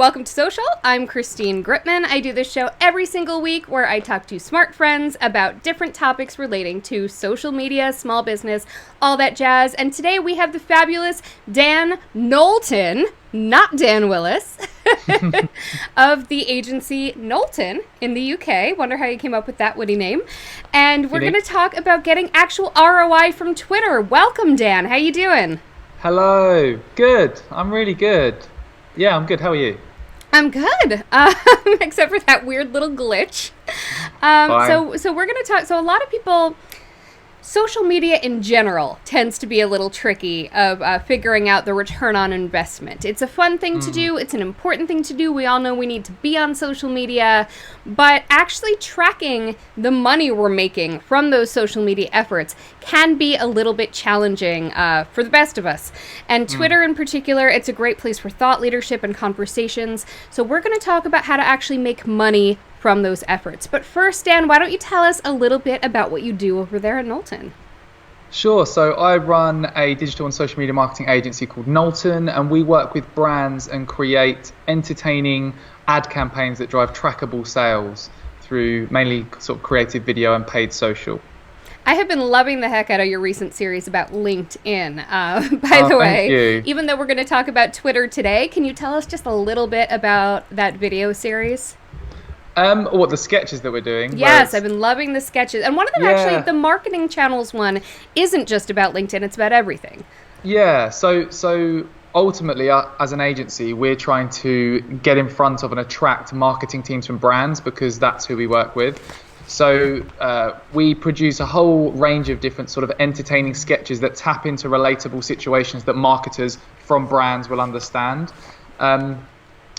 Welcome to Social. I'm Christine Gritman. I do this show every single week where I talk to smart friends about different topics relating to social media, small business, all that jazz. And today we have the fabulous Dan Knowlton, not Dan Willis, of the agency Knowlton in the UK. Wonder how you came up with that witty name. And we're going to talk about getting actual ROI from Twitter. Welcome, Dan. How you doing? Hello. Good. I'm really good. Yeah, I'm good. How are you? I'm good, except for that weird little glitch. So we're going to talk. So a lot of people, social media in general tends to be a little tricky of figuring out the return on investment. It's a fun thing to do. It's an important thing to do. We all know we need to be on social media, but actually tracking the money we're making from those social media efforts can be a little bit challenging for the best of us. And Twitter in particular, it's a great place for thought leadership and conversations. So we're going to talk about how to actually make money from those efforts. But first, Dan, why don't you tell us a little bit about what you do over there at Knowlton? Sure. So I run a digital and social media marketing agency called Knowlton, and we work with brands and create entertaining ad campaigns that drive trackable sales through mainly sort of creative video and paid social. I have been loving the heck out of your recent series about LinkedIn. By the way, even though we're going to talk about Twitter today, can you tell us just a little bit about that video series? What, the sketches that we're doing? Yes, I've been loving the sketches. And one of them, actually, the marketing channels one, isn't just about LinkedIn, it's about everything. Yeah, so ultimately, as an agency, we're trying to get in front of and attract marketing teams from brands because that's who we work with. So we produce a whole range of different sort of entertaining sketches that tap into relatable situations that marketers from brands will understand.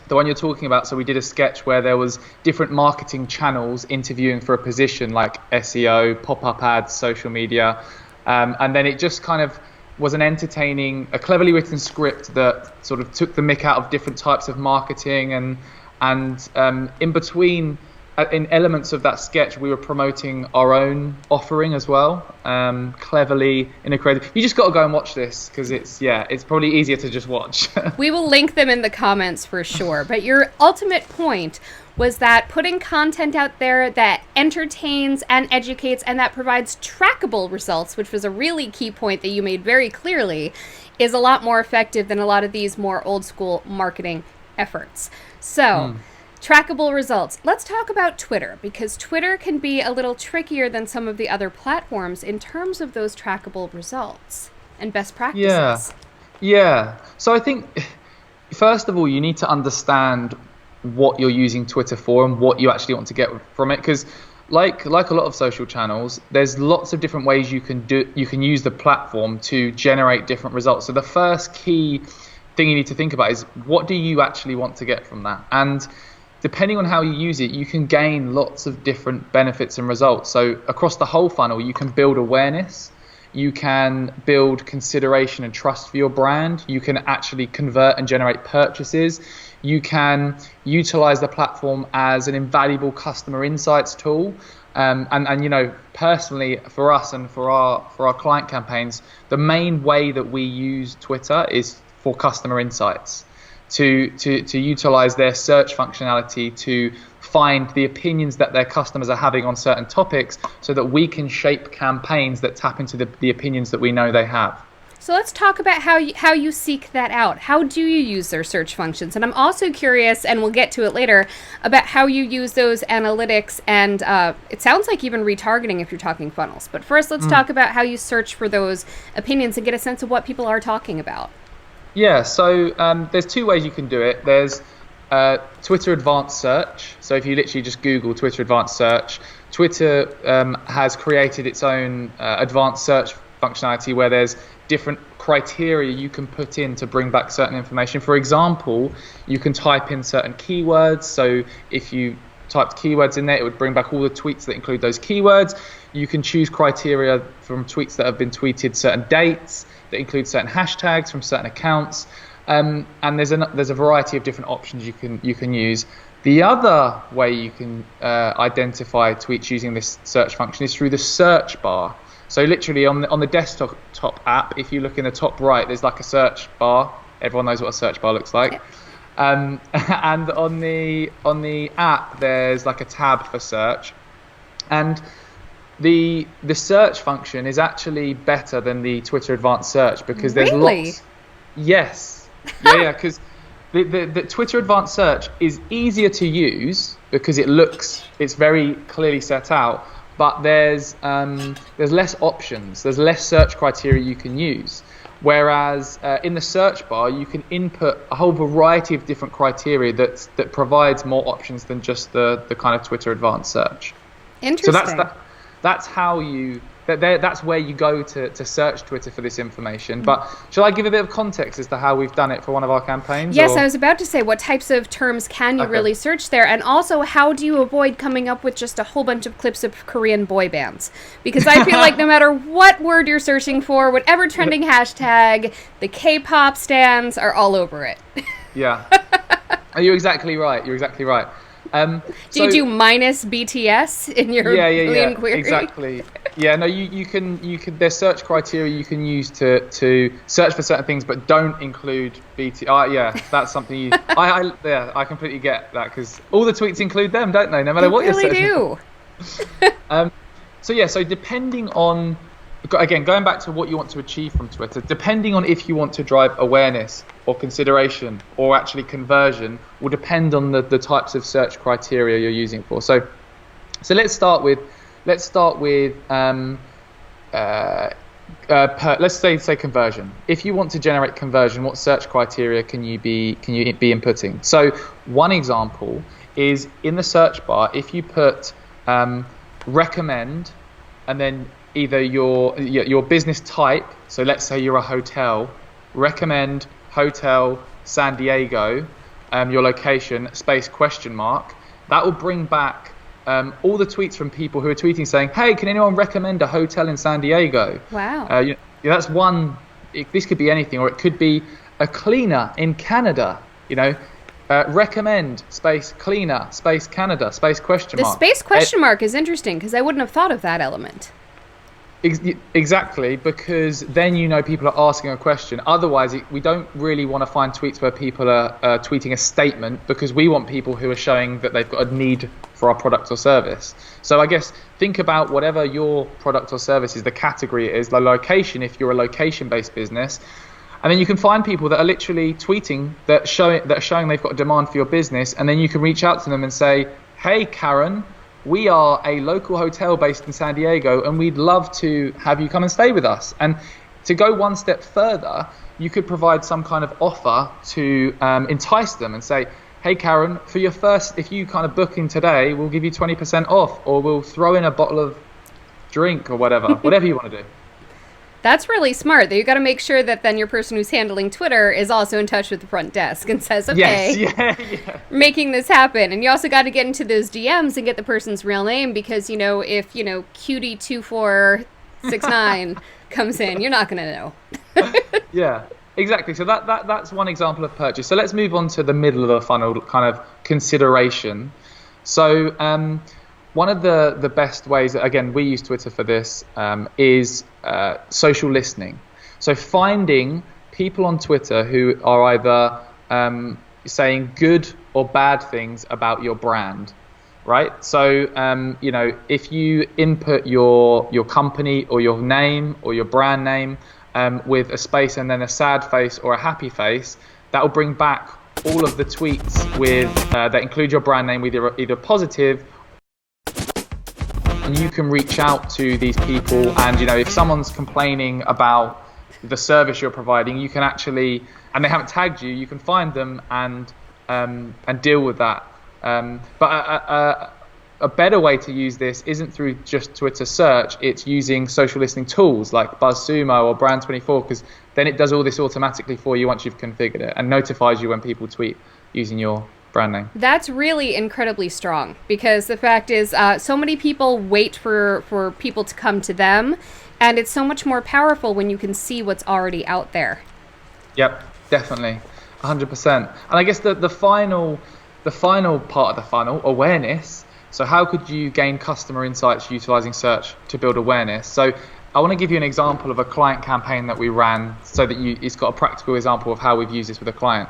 The one you're talking about, so we did a sketch where there was different marketing channels interviewing for a position like SEO, pop-up ads, social media, and then it just kind of was a cleverly written script that sort of took the mick out of different types of marketing, and in between, in elements of that sketch, we were promoting our own offering as well, cleverly in a creative. You just got to go and watch this because it's probably easier to just watch. We will link them in the comments for sure. But your ultimate point was that putting content out there that entertains and educates and that provides trackable results, which was a really key point that you made very clearly, is a lot more effective than a lot of these more old school marketing efforts. So. Trackable results. Let's talk about Twitter, because Twitter can be a little trickier than some of the other platforms in terms of those trackable results and best practices. Yeah. So I think, first of all, you need to understand what you're using Twitter for and what you actually want to get from it, because like a lot of social channels, there's lots of different ways you can use the platform to generate different results. So the first key thing you need to think about is, what do you actually want to get from that? And depending on how you use it, you can gain lots of different benefits and results. So across the whole funnel, you can build awareness, you can build consideration and trust for your brand, you can actually convert and generate purchases, you can utilize the platform as an invaluable customer insights tool. And you know, personally for us and for our client campaigns, the main way that we use Twitter is for customer insights. To utilize their search functionality to find the opinions that their customers are having on certain topics so that we can shape campaigns that tap into the opinions that we know they have. So let's talk about how you seek that out. How do you use their search functions? And I'm also curious, and we'll get to it later, about how you use those analytics and it sounds like even retargeting if you're talking funnels. But first, let's talk about how you search for those opinions and get a sense of what people are talking about. Yeah, so there's two ways you can do it. There's Twitter Advanced Search. So if you literally just Google Twitter Advanced Search, Twitter has created its own advanced search functionality where there's different criteria you can put in to bring back certain information. For example, you can type in certain keywords. So if you typed keywords in there, it would bring back all the tweets that include those keywords. You can choose criteria from tweets that have been tweeted certain dates, that include certain hashtags from certain accounts, and there's a variety of different options you can use. The other way you can identify tweets using this search function is through the search bar. So literally on the desktop app, if you look in the top right, there's like a search bar. Everyone knows what a search bar looks like. And on the app, there's like a tab for search, and the search function is actually better than the Twitter Advanced Search because there's lots. Yes, yeah, because the Twitter Advanced Search is easier to use because it's very clearly set out, but there's less options, there's less search criteria you can use. Whereas in the search bar, you can input a whole variety of different criteria that provides more options than just the kind of Twitter Advanced Search. Interesting. So that's how that's where you go to search Twitter for this information. But shall I give a bit of context as to how we've done it for one of our campaigns? Yes, I was about to say, what types of terms can you really search there? And also, how do you avoid coming up with just a whole bunch of clips of Korean boy bands? Because I feel like no matter what word you're searching for, whatever trending hashtag, the K-pop stans are all over it. Yeah. You're exactly right. Do you do minus BTS in your Boolean query? Exactly. Yeah, no, you can there's search criteria you can use to search for certain things, but don't include BTS. Yeah, that's something I completely get that, because all the tweets include them, don't they? No matter what you're searching. They really do. So depending on, again, going back to what you want to achieve from Twitter, depending on if you want to drive awareness or consideration or actually conversion, will depend on the types of search criteria you're using for. So let's start with let's say conversion. If you want to generate conversion, what search criteria can you be inputting? So one example is in the search bar, if you put recommend and then either your business type, so let's say you're a hotel, recommend hotel San Diego, your location, space question mark, that will bring back all the tweets from people who are tweeting saying, hey, can anyone recommend a hotel in San Diego? Wow. That's one. This could be anything, or it could be a cleaner in Canada, recommend space cleaner space Canada space question mark. The space question mark is interesting because I wouldn't have thought of that element. Exactly, because then people are asking a question. Otherwise, we don't really want to find tweets where people are tweeting a statement, because we want people who are showing that they've got a need for our product or service. So I guess think about whatever your product or service is, the category it is, the location, if you're a location-based business. And then you can find people that are literally tweeting that are showing they've got a demand for your business, and then you can reach out to them and say, hey, Karen, we are a local hotel based in San Diego, and we'd love to have you come and stay with us. And to go one step further, you could provide some kind of offer to entice them and say, hey, Karen, for your first, if you kind of book in today, we'll give you 20% off, or we'll throw in a bottle of drink or whatever you want to do. That's really smart. You got to make sure that then your person who's handling Twitter is also in touch with the front desk and says, okay, making this happen. And you also got to get into those DMs and get the person's real name, because, if, Cutie2469 comes in, you're not going to know. Yeah, exactly. So that's one example of purchase. So let's move on to the middle of the funnel, kind of consideration. So one of the best ways, again, we use Twitter for this, is social listening. So finding people on Twitter who are either saying good or bad things about your brand, right? So, if you input your company or your name or your brand name with a space and then a sad face or a happy face, that will bring back all of the tweets with that include your brand name with either positive. And you can reach out to these people, and if someone's complaining about the service you're providing, you can actually, and they haven't tagged you, you can find them and deal with that. But a better way to use this isn't through just Twitter search. It's using social listening tools like BuzzSumo or Brand24, because then it does all this automatically for you once you've configured it, and notifies you when people tweet using your brand name. That's really incredibly strong, because the fact is so many people wait for people to come to them, and it's so much more powerful when you can see what's already out there. Yep, definitely, 100%. And I guess the final part of the funnel, awareness. So how could you gain customer insights utilizing search to build awareness? So I want to give you an example of a client campaign that we ran, so that it's got a practical example of how we've used this with a client.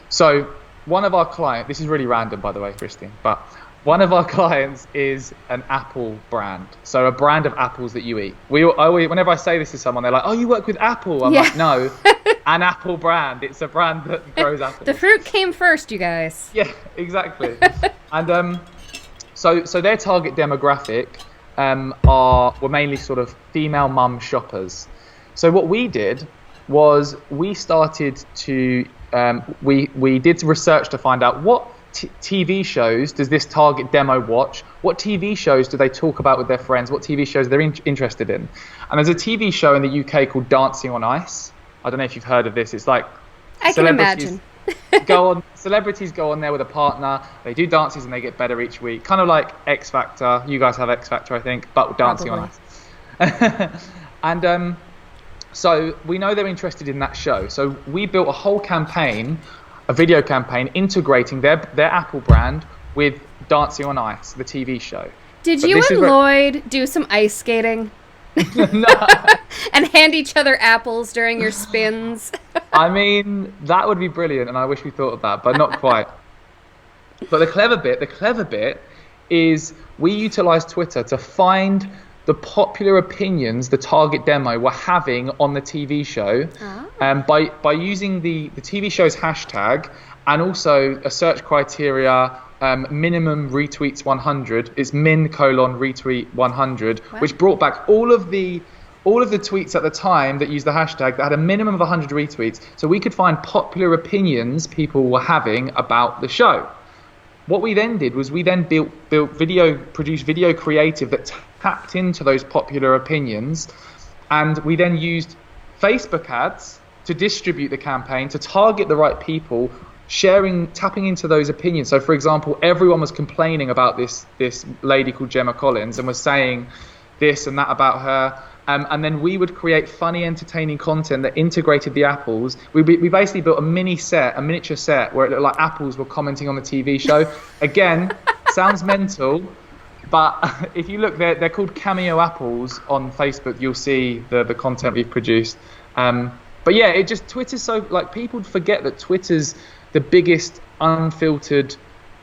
So one of our clients, this is really random, by the way, Christine, but one of our clients is an apple brand. So a brand of apples that you eat. Whenever I say this to someone, they're like, "Oh, you work with Apple?" I'm like, "No, an apple brand. It's a brand that grows apples." The fruit came first, you guys. Yeah, exactly. And so their target demographic were mainly sort of female mum shoppers. So what we did was we started to we did research to find out what TV shows does this target demo watch, what TV shows do they talk about with their friends, what TV shows they're interested in. And there's a TV show in the UK called Dancing on Ice. I don't know if you've heard of this. It's like I can imagine. Celebrities go on there with a partner, they do dances and they get better each week, kind of like X Factor. You guys have X Factor, I think, but Dancing on Ice. And so we know they're interested in that show, so we built a whole campaign, a video campaign integrating their Apple brand with Dancing on Ice, the TV show. Did you and Lloyd do some ice skating? No. And hand each other apples during your spins? I mean, that would be brilliant, and I wish we thought of that, but not quite. But the clever bit is we utilized Twitter to find the popular opinions the target demo were having on the TV show, by using the TV show's hashtag and also a search criteria, minimum retweets 100. It's min:retweet 100, wow. Which brought back all of the tweets at the time that used the hashtag that had a minimum of 100 retweets. So we could find popular opinions people were having about the show. What we then did was we then produced video creative that tapped into those popular opinions, and we then used Facebook ads to distribute the campaign, to target the right people, tapping into those opinions. So for example, everyone was complaining about this lady called Gemma Collins and was saying this and that about her. And then we would create funny, entertaining content that integrated the apples. We basically built a miniature set where it looked like apples were commenting on the TV show. Again, sounds mental, but if you look, they're called Cameo Apples on Facebook. You'll see the content we've produced. But yeah, Twitter's so, like, people forget that Twitter's the biggest unfiltered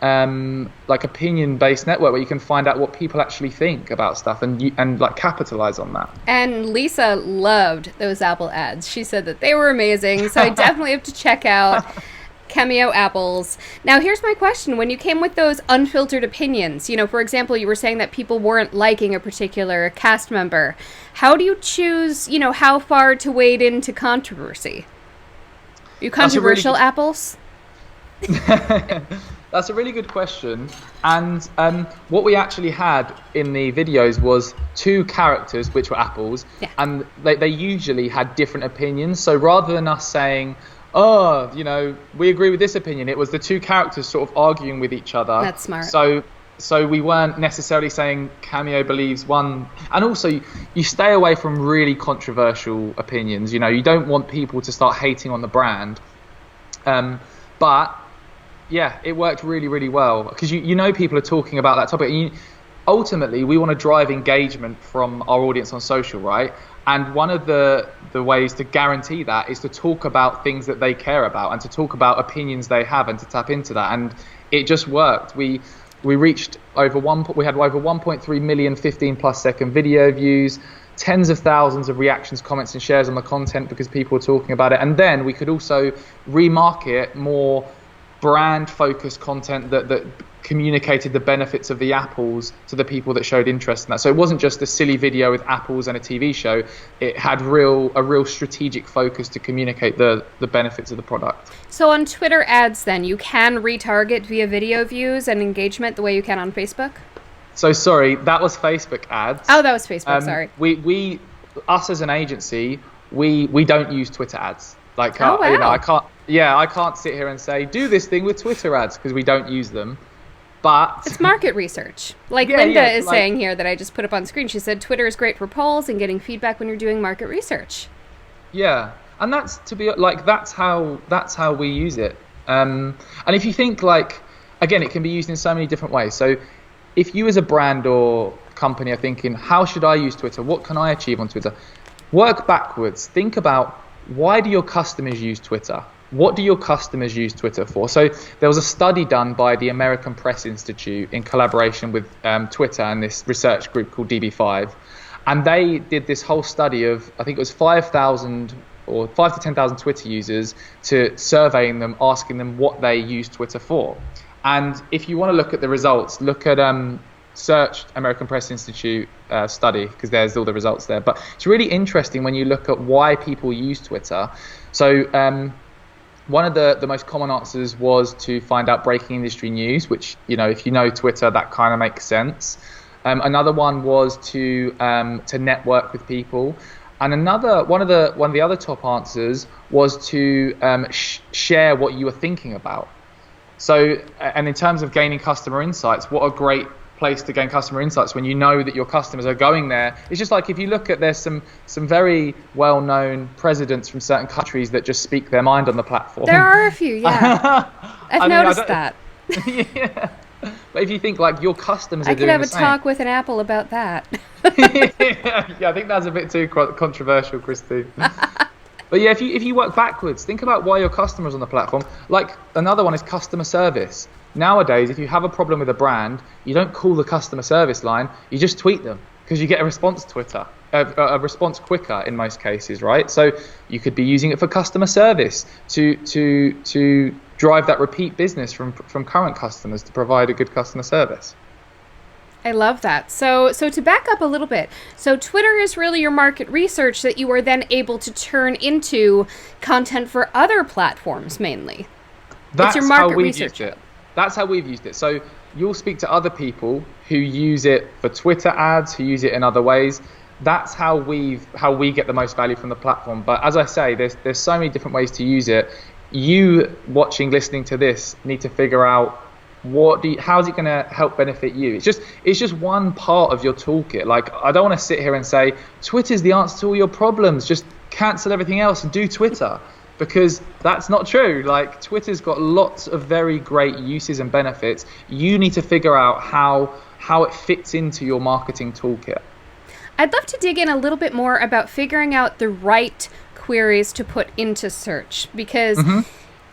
opinion-based network where you can find out what people actually think about stuff and like capitalize on that. And Lisa loved those Apple ads. She said that they were amazing, so I definitely have to check out Cameo Apples. Now, here's my question. When you came with those unfiltered opinions, for example, you were saying that people weren't liking a particular cast member. How do you choose, how far to wade into controversy? Are you controversial, apples? That's a really good question. And what we actually had in the videos was two characters, which were apples, and they usually had different opinions. So rather than us saying, we agree with this opinion, it was the two characters sort of arguing with each other. That's smart. So we weren't necessarily saying Cameo believes one. And also, you stay away from really controversial opinions. You don't want people to start hating on the brand. But yeah, it worked really, really well because people are talking about that topic. And ultimately, we want to drive engagement from our audience on social, right? And one of the ways to guarantee that is to talk about things that they care about and to talk about opinions they have and to tap into that. And it just worked. We reached we had over 1.3 million 15+ second video views, tens of thousands of reactions, comments and shares on the content because people were talking about it. And then we could also remarket more brand focused content that communicated the benefits of the apples to the people that showed interest in that. So it wasn't just a silly video with apples and a TV show. It had a real strategic focus to communicate the benefits of the product. So on Twitter ads then, you can retarget via video views and engagement the way you can on Facebook? So sorry, that was Facebook ads. Oh, that was Facebook, sorry. Us as an agency, we don't use Twitter ads. Like, oh, wow. I can't sit here and say, do this thing with Twitter ads because we don't use them. But it's market research. Like Linda is saying here that I just put up on screen. She said Twitter is great for polls and getting feedback when you're doing market research. Yeah. And that's how we use it. And if you think again, it can be used in so many different ways. So if you as a brand or company are thinking, how should I use Twitter? What can I achieve on Twitter? Work backwards. Think about, why do your customers use Twitter? what do your customers use Twitter for? So there was a study done by the American Press Institute in collaboration with Twitter and this research group called DB5. And they did this whole study of, I think it was 5,000 or 5 to 10,000 Twitter users, to surveying them, asking them what they use Twitter for. And if you want to look at the results, look at search American Press Institute study, because there's all the results there. But it's really interesting when you look at why people use Twitter. So one of the most common answers was to find out breaking industry news, which, if you know Twitter, that kind of makes sense. Another one was to network with people, and one of the other top answers was to share what you were thinking about. So, and in terms of gaining customer insights, what a great place to gain customer insights when you know that your customers are going there. It's just like if you look at, there's some very well-known presidents from certain countries that just speak their mind on the platform. There are a few, yeah. I've noticed that. Yeah. But if you think like your customers are doing the same. I could have a talk with an apple about that. Yeah, I think that's a bit too controversial, Christine. But yeah, if you work backwards, think about why your customers on the platform. Like another one is customer service. Nowadays, if you have a problem with a brand, you don't call the customer service line, you just tweet them, because you get a response a response quicker in most cases, right? So you could be using it for customer service to drive that repeat business from current customers, to provide a good customer service. I love that. So to back up a little bit, so Twitter is really your market research that you are then able to turn into content for other platforms mainly. That's it's your market how we've research. used it. That's how we've used it. So you'll speak to other people who use it for Twitter ads, who use it in other ways. That's how we get the most value from the platform. But as I say, there's so many different ways to use it. You listening to this need to figure out how's it going to help benefit you. It's just one part of your toolkit. Like, I don't want to sit here and say Twitter's the answer to all your problems, just cancel everything else and do Twitter, because that's not true. Like, Twitter's got lots of very great uses and benefits. You need to figure out how it fits into your marketing toolkit. I'd love to dig in a little bit more about figuring out the right queries to put into search, because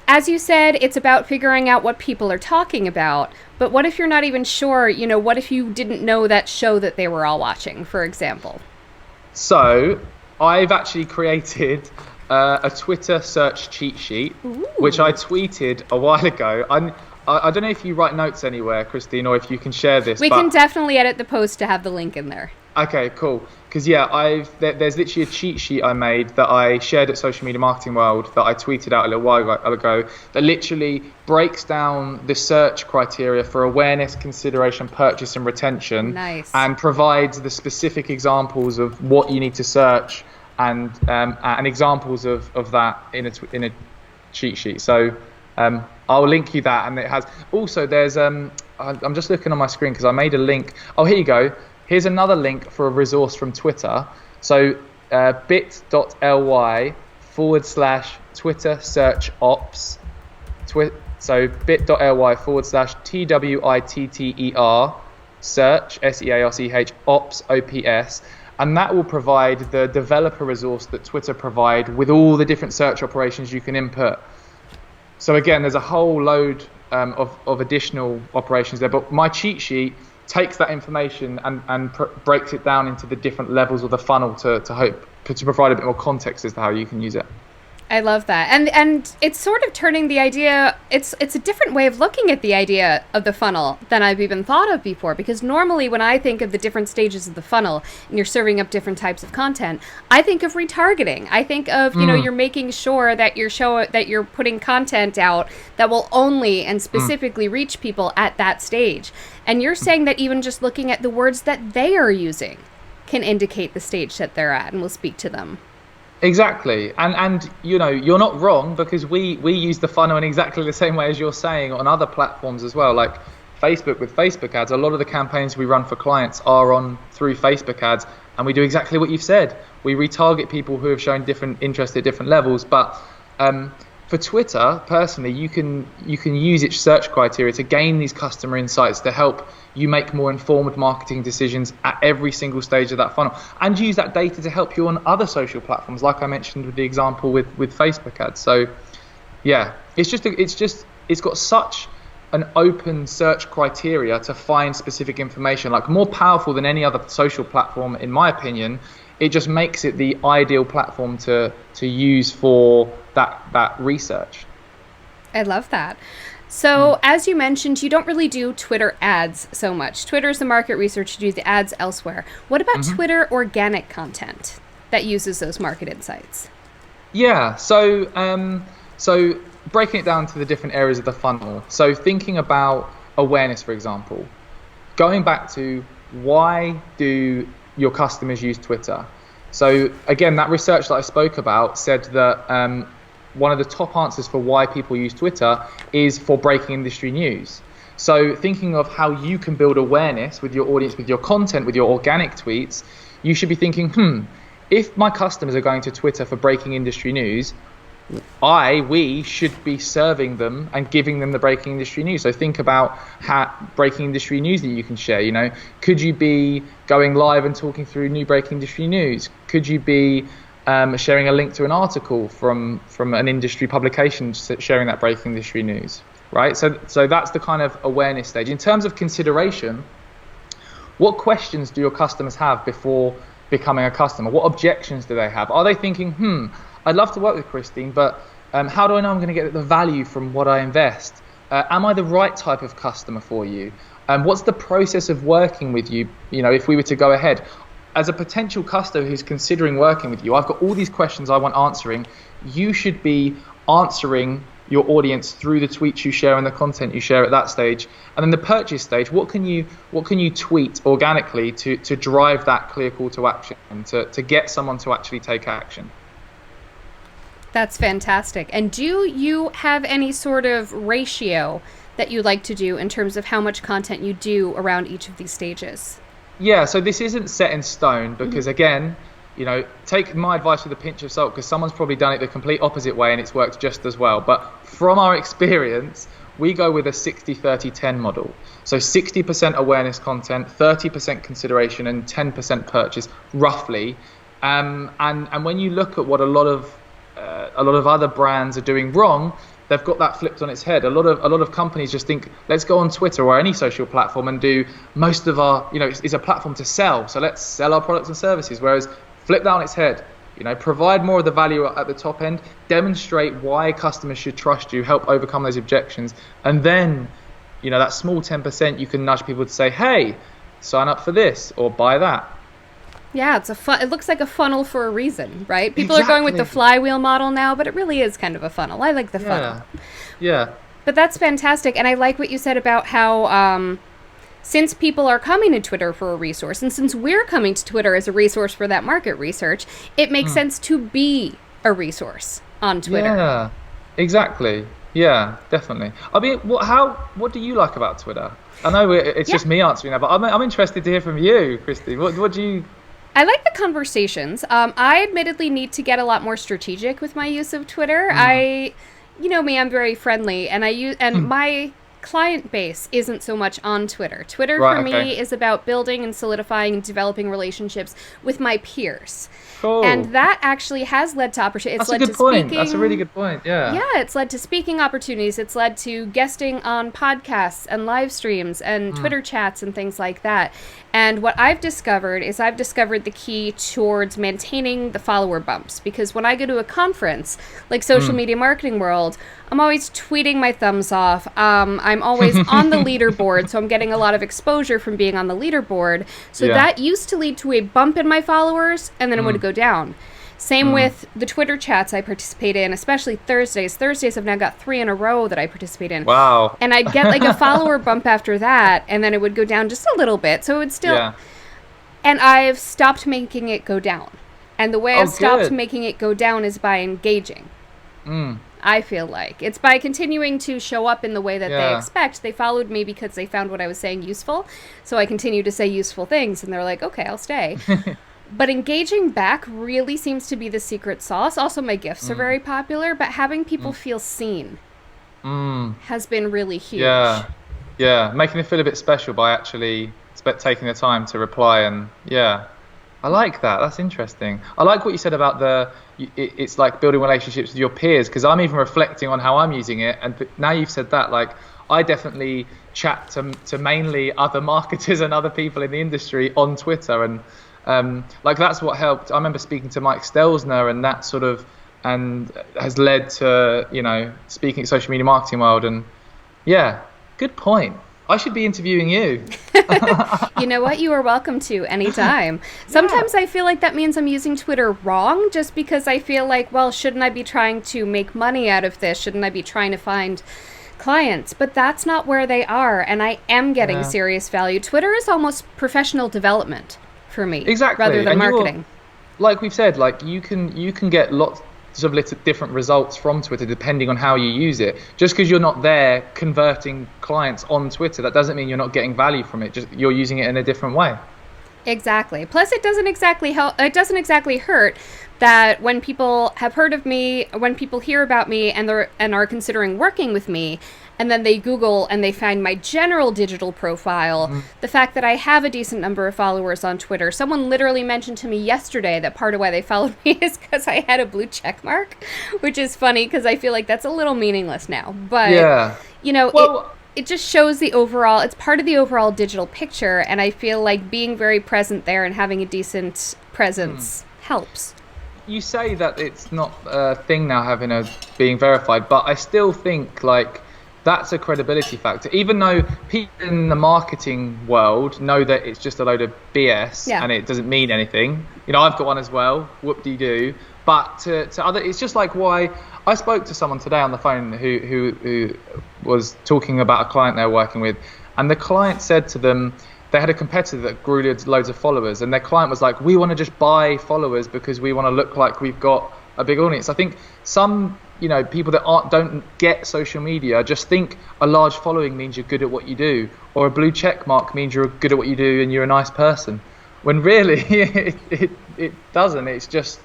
as you said, it's about figuring out what people are talking about. But what if you're not even sure, what if you didn't know that show that they were all watching, for example? So I've actually created a Twitter search cheat sheet, which I tweeted a while ago. I don't know if you write notes anywhere, Christine, or if you can share this. We can definitely edit the post to have the link in there. Okay, cool. Because there's literally a cheat sheet I made that I shared at Social Media Marketing World that I tweeted out a little while ago that literally breaks down the search criteria for awareness, consideration, purchase, and retention. Nice. And provides the specific examples of what you need to search and examples of that in a cheat sheet. So I'll link you that, and it has also there's I'm just looking on my screen because I made a link. Oh, here you go. Here's another link for a resource from Twitter. So bit.ly/Twitter search ops. So bit.ly/TWITTER search SEARCH ops OPS. And that will provide the developer resource that Twitter provide with all the different search operations you can input. So again, there's a whole load of additional operations there. But my cheat sheet takes that information and breaks it down into the different levels of the funnel to provide a bit more context as to how you can use it. I love that. And it's sort of turning the idea, it's a different way of looking at the idea of the funnel than I've even thought of before, because normally when I think of the different stages of the funnel and you're serving up different types of content, I think of retargeting. I think of, you're making sure that you're putting content out that will only and specifically reach people at that stage. And you're saying that even just looking at the words that they are using can indicate the stage that they're at and will speak to them. Exactly. And you're not wrong, because we use the funnel in exactly the same way as you're saying on other platforms as well. Like Facebook, with Facebook ads, a lot of the campaigns we run for clients are through Facebook ads, and we do exactly what you've said. We retarget people who have shown different interest at different levels. But for Twitter, personally, you can use its search criteria to gain these customer insights to help you make more informed marketing decisions at every single stage of that funnel, and use that data to help you on other social platforms, like I mentioned with the example with Facebook ads. So Yeah, it's got such an open search criteria to find specific information, like more powerful than any other social platform, in my opinion. It just makes it the ideal platform to use for that research. I love that. So, as you mentioned, you don't really do Twitter ads so much. Twitter is the market research, you do the ads elsewhere. What about Twitter organic content that uses those market insights? Yeah, so breaking it down to the different areas of the funnel. So thinking about awareness, for example, going back to why do your customers use Twitter? So again, that research that I spoke about said that one of the top answers for why people use Twitter is for breaking industry news. So thinking of how you can build awareness with your audience, with your content, with your organic tweets, you should be thinking, if my customers are going to Twitter for breaking industry news, we should be serving them and giving them the breaking industry news. So think about breaking industry news that you can share. Could you be going live and talking through new breaking industry news? Could you be sharing a link to an article from an industry publication, sharing that breaking industry news, right? So that's the kind of awareness stage. In terms of consideration, what questions do your customers have before becoming a customer? What objections do they have? Are they thinking, I'd love to work with Christine, but how do I know I'm going to get the value from what I invest? Am I the right type of customer for you? What's the process of working with you? If we were to go ahead, as a potential customer who's considering working with you, I've got all these questions I want answering. You should be answering your audience through the tweets you share and the content you share at that stage. And then the purchase stage, what can you tweet organically to drive that clear call to action, to get someone to actually take action? That's fantastic. And do you have any sort of ratio that you like to do in terms of how much content you do around each of these stages? Yeah, so this isn't set in stone because, again, take my advice with a pinch of salt, because someone's probably done it the complete opposite way and it's worked just as well. But from our experience, we go with a 60-30-10 model. So 60% awareness content, 30% consideration, and 10% purchase, roughly. And when you look at what a lot of other brands are doing wrong, they've got that flipped on its head. A lot of companies just think, let's go on Twitter or any social platform and do most of our, it's a platform to sell, so let's sell our products and services. Whereas flip that on its head, provide more of the value at the top end, demonstrate why customers should trust you, help overcome those objections, and then, that small 10%, you can nudge people to say, hey, sign up for this or buy that. Yeah, it looks like a funnel for a reason, right? People are going with the flywheel model now, but it really is kind of a funnel. I like the funnel. Yeah. But that's fantastic. And I like what you said about how since people are coming to Twitter for a resource, and since we're coming to Twitter as a resource for that market research, it makes sense to be a resource on Twitter. Yeah, exactly. Yeah, definitely. I mean, what do you like about Twitter? I know it's just me answering that, but I'm interested to hear from you, Christine. What do you... I like the conversations. I admittedly need to get a lot more strategic with my use of Twitter. I'm very friendly, and my client base isn't so much on Twitter. Twitter for me is about building and solidifying and developing relationships with my peers. Cool. And that actually has led to opportunities. That's a good point. That's a really good point. Yeah. Yeah, it's led to speaking opportunities. It's led to guesting on podcasts and live streams and Twitter chats and things like that. And what I've discovered is the key towards maintaining the follower bumps. Because when I go to a conference, like Social Media Marketing World, I'm always tweeting my thumbs off. I'm always on the leaderboard, so I'm getting a lot of exposure from being on the leaderboard. So that used to lead to a bump in my followers, and then it would go down. Same with the Twitter chats I participate in, especially Thursdays. Thursdays I've now got 3 in a row that I participate in. Wow. And I'd get like a follower bump after that, and then it would go down just a little bit. So it would still... Yeah. And I've stopped making it go down. And the way I've stopped making it go down is by engaging. I feel like. It's by continuing to show up in the way that they expect. They followed me because they found what I was saying useful. So I continue to say useful things, and they're like, okay, I'll stay. But engaging back really seems to be the secret sauce. Also, my gifts are very popular, but having people feel seen has been really huge. Yeah, making them feel a bit special by actually taking the time to reply, and I like that. That's interesting. I like what you said about it's like building relationships with your peers, because I'm even reflecting on how I'm using it. And now you've said that, like, I definitely chat to mainly other marketers and other people in the industry on Twitter. And like, that's what helped. I remember speaking to Mike Stelzner, and that sort of, and has led to, speaking at social media marketing world. And yeah, good point. I should be interviewing you. You know what? You are welcome to anytime. Sometimes I feel like that means I'm using Twitter wrong, just because I feel like, well, shouldn't I be trying to make money out of this? Shouldn't I be trying to find clients? But that's not where they are, and I am getting serious value. Twitter is almost professional development for me, exactly, rather than marketing. Like we've said, like you can get lots of different results from Twitter depending on how you use it. Just because you're not there converting clients on Twitter, that doesn't mean you're not getting value from it. Just you're using it in a different way. Exactly. Plus, it doesn't exactly help. It doesn't exactly hurt that when people have heard of me, when people hear about me, and are considering working with me, and then they Google and they find my general digital profile, the fact that I have a decent number of followers on Twitter. Someone literally mentioned to me yesterday that part of why they followed me is because I had a blue check mark, which is funny because I feel like that's a little meaningless now. But it just shows the overall, it's part of the overall digital picture, and I feel like being very present there and having a decent presence helps. You say that it's not a thing now being verified, but I still think like that's a credibility factor. Even though people in the marketing world know that it's just a load of BS and it doesn't mean anything. I've got one as well, whoop-de-doo. But to other, it's just like why I spoke to someone today on the phone who was talking about a client they're working with, and the client said to them they had a competitor that grew loads of followers, and their client was like, we want to just buy followers because we want to look like we've got a big audience. I think some people that don't get social media just think a large following means you're good at what you do, or a blue check mark means you're good at what you do and you're a nice person, when really it doesn't. It's just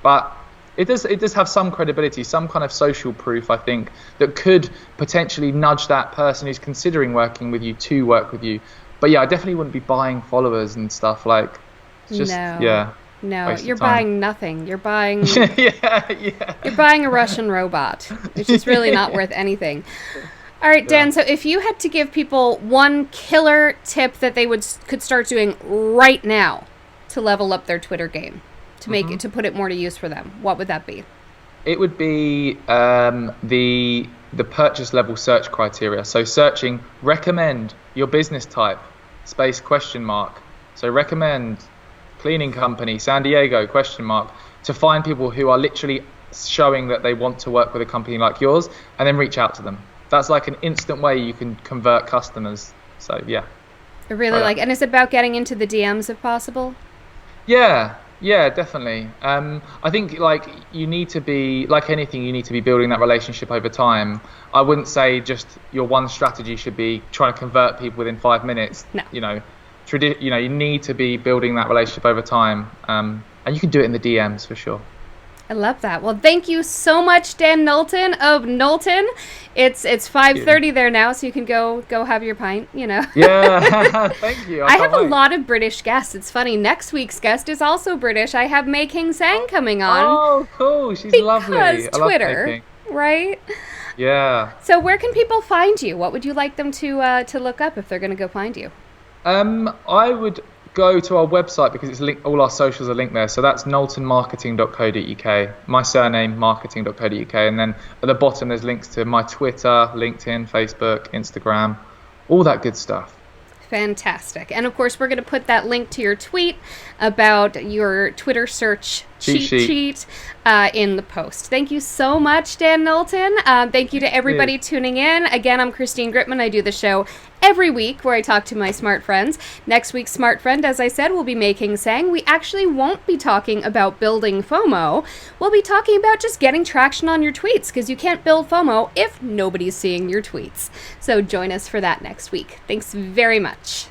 but it does have some credibility, some kind of social proof, I think, that could potentially nudge that person who's considering working with you to work with you. But yeah, I definitely wouldn't be buying followers and stuff. Like, it's just No, you're buying nothing. You're buying You're buying a Russian robot, which is really not worth anything. All right, Dan, so if you had to give people one killer tip that they could start doing right now to level up their Twitter game, to make it, to put it more to use for them, what would that be? It would be the purchase level search criteria. So searching recommend your business type, space question mark. So recommend cleaning company, San Diego, question mark, to find people who are literally showing that they want to work with a company like yours, and then reach out to them. That's like an instant way you can convert customers. So yeah. I really like, and it's about getting into the DMs if possible? Yeah, definitely. I think like you need to be, like anything, you need to be building that relationship over time. I wouldn't say just your one strategy should be trying to convert people within 5 minutes. No. You need to be building that relationship over time. And you can do it in the DMs for sure. I love that. Well, thank you so much, Dan Knowlton of Knowlton. It's 5:30 there now, so you can go have your pint, Yeah, thank you. I have a lot of British guests. It's funny. Next week's guest is also British. I have Mei King Sang coming on. Oh, cool. She's lovely. Because Twitter, right? Yeah. So where can people find you? What would you like them to look up if they're going to go find you? I would go to our website because it's linked, all our socials are linked there. So that's knowltonmarketing.co.uk, my surname, marketing.co.uk, and then at the bottom there's links to my Twitter, LinkedIn, Facebook, Instagram, all that good stuff. Fantastic. And of course, we're going to put that link to your tweet about your Twitter search cheat sheet in the post. Thank you so much, Dan Knowlton. Thank you to everybody tuning in. Again, I'm Christine Gritman. I do the show every week where I talk to my smart friends. Next week's smart friend, as I said, will be Mei King Sang. We actually won't be talking about building FOMO. We'll be talking about just getting traction on your tweets, because you can't build FOMO if nobody's seeing your tweets. So join us for that next week. Thanks very much.